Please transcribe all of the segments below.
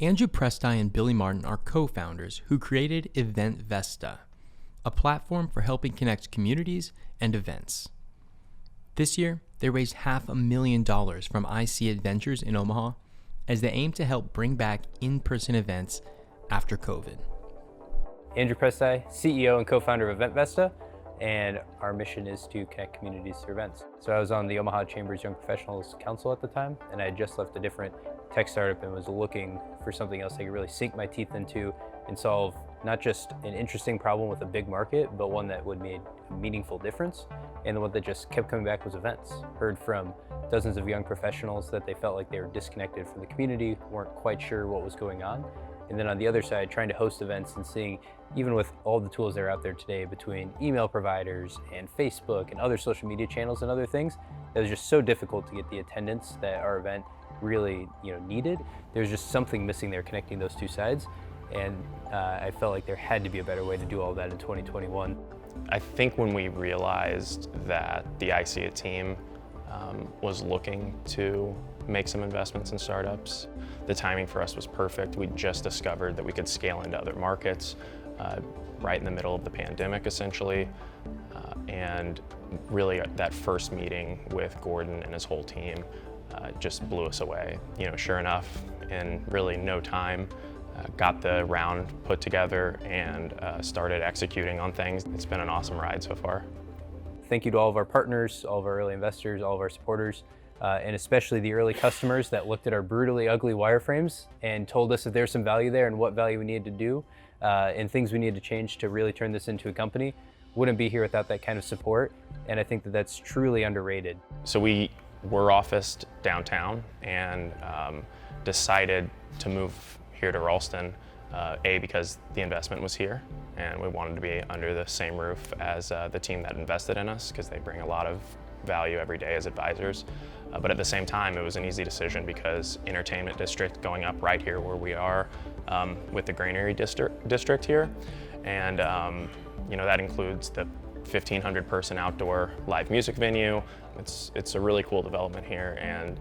Prystai and Billy Martin are co-founders who created Vesta, a platform for helping connect communities and events. This year, they raised $500,000 from IC Adventures in Omaha as they aim to help bring back in-person events after COVID. Andrew Prystai, CEO and co-founder of Vesta, and our mission is to connect communities through events. So I was on the Omaha Chamber's Young Professionals Council at the time, and I had just left a different tech startup and was looking for something else I could really sink my teeth into and solve not just an interesting problem with a big market, but one that would make a meaningful difference. And the one that just kept coming back was events. Heard from dozens of young professionals that they felt like they were disconnected from the community, weren't quite sure what was going on. And then on the other side, trying to host events and seeing, even with all the tools that are out there today between email providers and Facebook and other social media channels and other things, it was just so difficult to get the attendance that our event really needed. There's just something missing there connecting those two sides. And I felt like there had to be a better way to do all that in 2021. I think when we realized that the ICA team was looking to make some investments in startups, the timing for us was perfect. We just discovered that we could scale into other markets right in the middle of the pandemic, essentially. And really that first meeting with Gordon and his whole team just blew us away. Sure enough, in really no time, got the round put together and started executing on things. It's been an awesome ride so far. Thank you to all of our partners, all of our early investors, all of our supporters, and especially the early customers that looked at our brutally ugly wireframes and told us that there's some value there and what value we needed to do and things we needed to change to really turn this into a company. Wouldn't be here without that kind of support, and I think that that's truly underrated. So we were officed downtown and decided to move here to Ralston, because the investment was here and we wanted to be under the same roof as the team that invested in us, because they bring a lot of value every day as advisors. But at the same time, it was an easy decision because entertainment district going up right here where we are with the Prairie district here. And that includes the 1,500 person outdoor live music venue. It's a really cool development here, and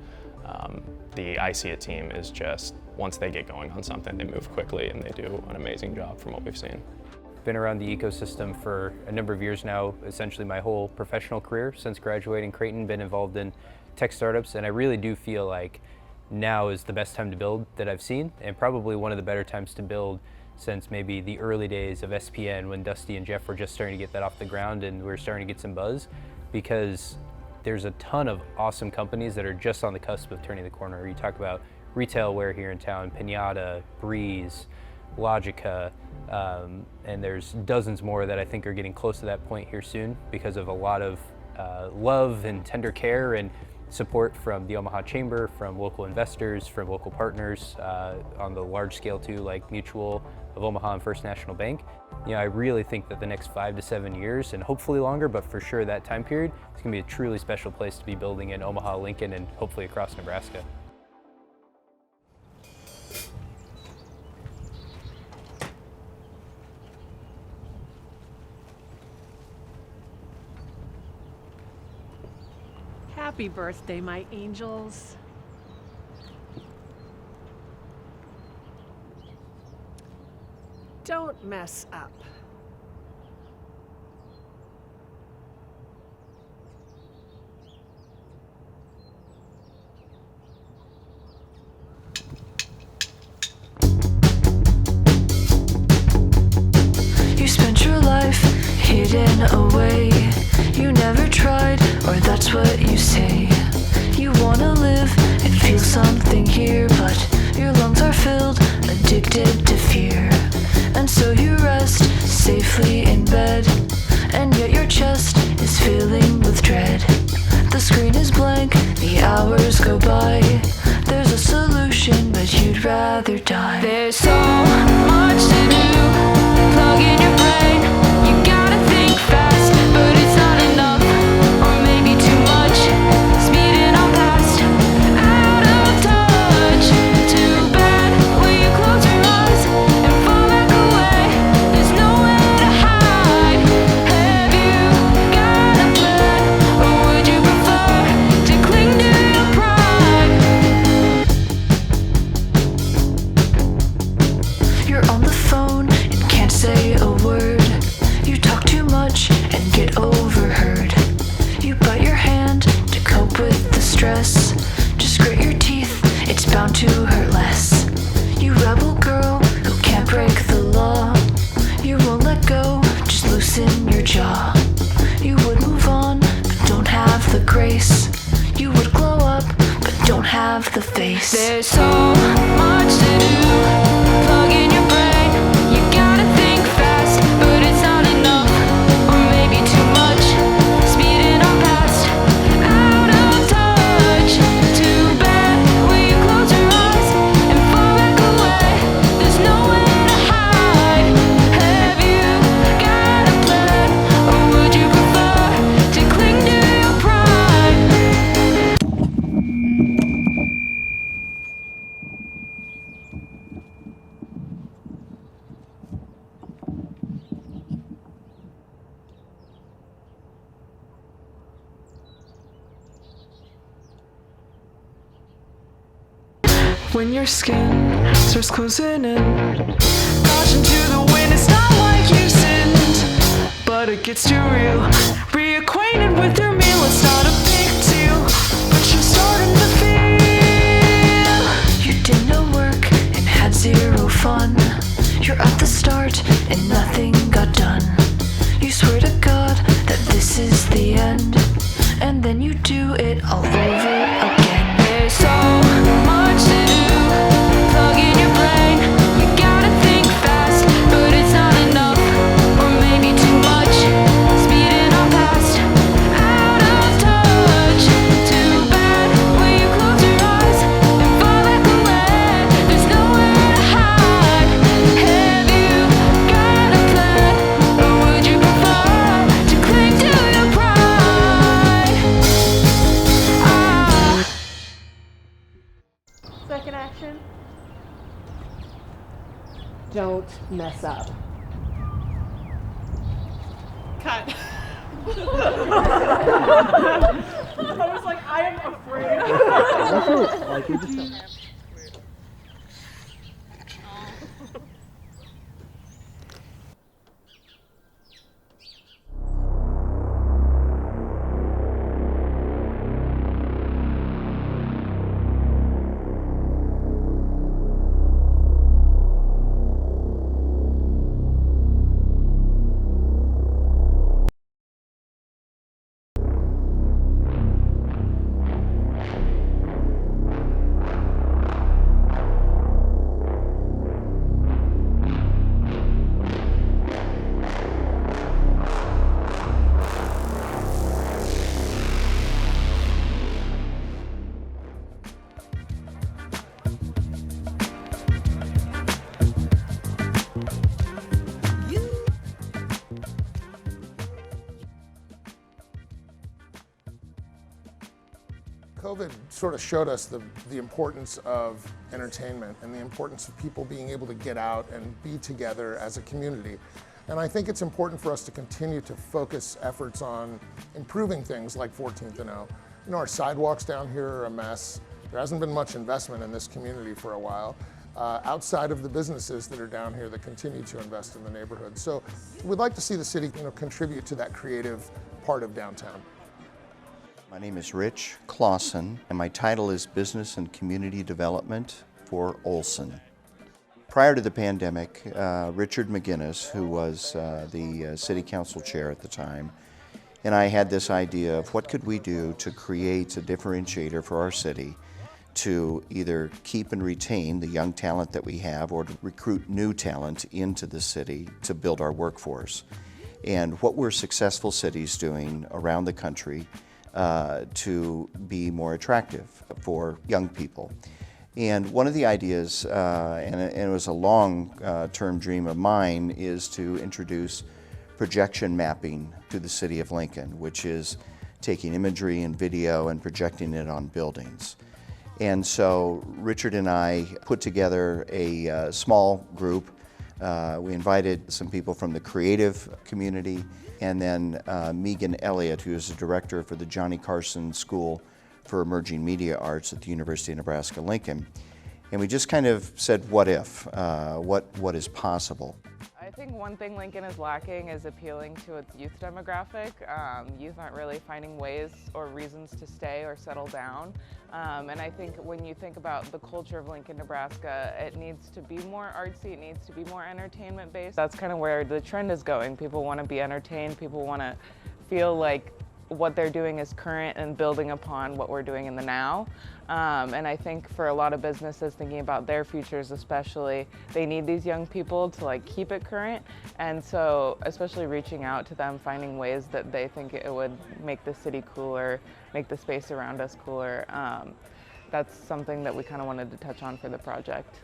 the ICA team is just, once they get going on something, they move quickly and they do an amazing job from what we've seen. Been around the ecosystem for a number of years now, essentially my whole professional career since graduating Creighton, been involved in tech startups, and I really do feel like now is the best time to build that I've seen, and probably one of the better times to build since maybe the early days of SPN when Dusty and Jeff were just starting to get that off the ground and we were starting to get some buzz, because there's a ton of awesome companies that are just on the cusp of turning the corner. You talk about retail wear here in town, Pinata, Breeze, Logica, and there's dozens more that I think are getting close to that point here soon because of a lot of love and tender care and support from the Omaha Chamber, from local investors, from local partners on the large scale too, like Mutual of Omaha and First National Bank. I really think that the next 5 to 7 years, and hopefully longer, but for sure that time period, it's gonna be a truly special place to be building in Omaha, Lincoln, and hopefully across Nebraska. Happy birthday, my angels. Don't mess up. You spent your life hidden away. You never tried, or that's what you say. You wanna live and feel something here, but your lungs are filled, addicted to fear. And so you rest safely in bed, and yet your chest is filling with dread. The screen is blank, the hours go by. There's a solution, but you'd rather die. There's so much to do, plug in your brain. You gotta think fast, but it's not enough, or maybe too much. Speeding on past, out of touch. Too bad when you close your eyes and fall back away. There's nowhere to hide. Have you got a plan, or would you prefer to cling to your pride? the face. There's so much to do. Plug in your brain. You gotta think fast, but it's not enough, or maybe too much. Speeding on past, out of touch. Too bad when you close your eyes and fall back away. There's nowhere to hide. Have you got a plan, or would you prefer to cling to your pride? When your skin starts closing in, caution to the wind, it's not like you sinned, but it gets too real. Reacquainted with your meal, it's not a big deal, but you're starting to feel. You did no work and had zero fun. You're at the start and nothing got done. You swear to God that this is the end, and then you do it all over again. There's so much to do. Plug in your brain. You gotta think fast, but it's not enough, or maybe too much. Speeding on past, out of touch. Too bad when you close your eyes and fall back away. There's nowhere to hide. Have you got a plan, or would you prefer to cling to your pride? Second action. Don't mess up. Cut. I was like, I am afraid. COVID sort of showed us the importance of entertainment and the importance of people being able to get out and be together as a community. And I think it's important for us to continue to focus efforts on improving things like 14th and O. You know, our sidewalks down here are a mess. There hasn't been much investment in this community for a while, outside of the businesses that are down here that continue to invest in the neighborhood. So we'd like to see the city, contribute to that creative part of downtown. My name is Rich Clausen, and my title is Business and Community Development for Olson. Prior to the pandemic, Richard McGinnis, who was the City Council Chair at the time, and I had this idea of what could we do to create a differentiator for our city to either keep and retain the young talent that we have or to recruit new talent into the city to build our workforce. And what were successful cities doing around the country to be more attractive for young people. And one of the ideas, and it was a long-term dream of mine, is to introduce projection mapping to the city of Lincoln, which is taking imagery and video and projecting it on buildings. And so Richard and I put together a small group. We invited some people from the creative community, and then Megan Elliott, who is the director for the Johnny Carson School for Emerging Media Arts at the University of Nebraska-Lincoln. And we just kind of said, what if? What is possible? I think one thing Lincoln is lacking is appealing to its youth demographic. Youth aren't really finding ways or reasons to stay or settle down. And I think when you think about the culture of Lincoln, Nebraska, it needs to be more artsy, it needs to be more entertainment based. That's kind of where the trend is going. People want to be entertained, people want to feel like what they're doing is current and building upon what we're doing in the now. And I think for a lot of businesses thinking about their futures especially, they need these young people to like keep it current. And so especially reaching out to them, finding ways that they think it would make the city cooler, make the space around us cooler. That's something that we kind of wanted to touch on for the project.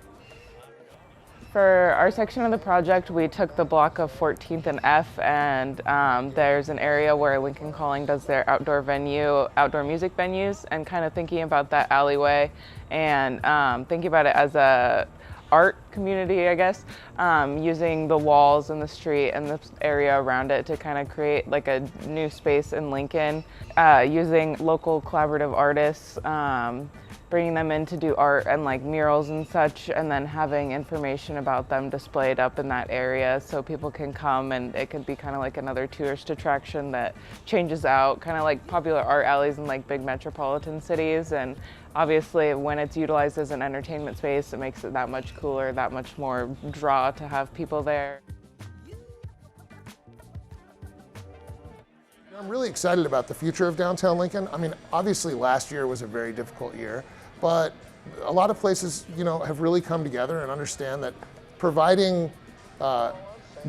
For our section of the project, we took the block of 14th and F, and there's an area where Lincoln Calling does their outdoor music venues, and kind of thinking about that alleyway and thinking about it as a art community, I guess, using the walls and the street and the area around it to kind of create like a new space in Lincoln, using local collaborative artists, bringing them in to do art and like murals and such, and then having information about them displayed up in that area so people can come, and it could be kind of like another tourist attraction that changes out, kind of like popular art alleys in like big metropolitan cities. And obviously when it's utilized as an entertainment space, it makes it that much cooler, that much more draw to have people there. I'm really excited about the future of downtown Lincoln. I mean, obviously last year was a very difficult year, but a lot of places, have really come together and understand that providing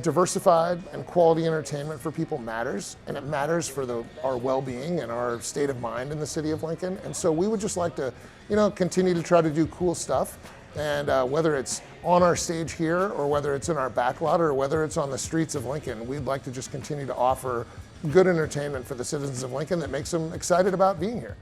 diversified and quality entertainment for people matters, and it matters for our well-being and our state of mind in the city of Lincoln. And so we would just like to, continue to try to do cool stuff. And whether it's on our stage here, or whether it's in our backlot, or whether it's on the streets of Lincoln, we'd like to just continue to offer good entertainment for the citizens of Lincoln that makes them excited about being here.